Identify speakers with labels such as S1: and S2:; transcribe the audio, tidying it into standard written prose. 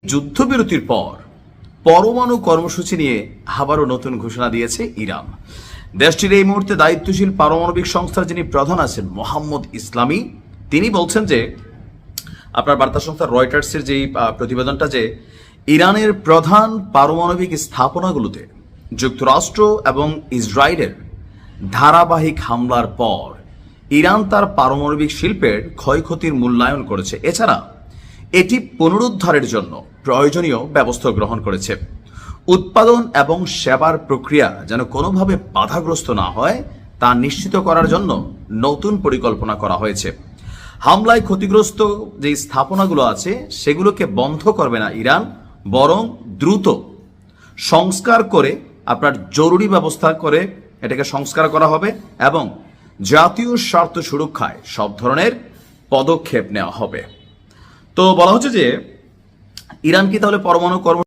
S1: যুদ্ধবিরতির পর পরমাণু কর্মসূচি নিয়ে আবারও নতুন ঘোষণা দিয়েছে ইরান। দেশটির এই মুহূর্তে দায়িত্বশীল পারমাণবিক সংস্থার যিনি প্রধান আছেন মোহাম্মদ ইসলামী, তিনি বলছেন যে আপনার বার্তা সংস্থা রয়টার্সের যেই প্রতিবেদনটা, যে ইরানের প্রধান পারমাণবিক স্থাপনাগুলোতে যুক্তরাষ্ট্র এবং ইসরায়েলের ধারাবাহিক হামলার পর ইরান তার পারমাণবিক শিল্পের ক্ষয়ক্ষতির মূল্যায়ন করেছে। এছাড়া এটি পুনরুদ্ধারের জন্য প্রয়োজনীয় ব্যবস্থা গ্রহণ করেছে। উৎপাদন এবং সেবার প্রক্রিয়া যেন কোনোভাবে বাধাগ্রস্ত না হয় তা নিশ্চিত করার জন্য নতুন পরিকল্পনা করা হয়েছে। হামলায় ক্ষতিগ্রস্ত যে স্থাপনাগুলো আছে সেগুলোকে বন্ধ করবে না ইরান, বরং দ্রুত সংস্কার করে আপনার জরুরি ব্যবস্থা করে এটাকে সংস্কার করা হবে এবং জাতীয় স্বার্থ সুরক্ষায় সব ধরনের পদক্ষেপ নেওয়া হবে। তো বলা হচ্ছে যে ইরান কি তাহলে পরমাণু কর্ম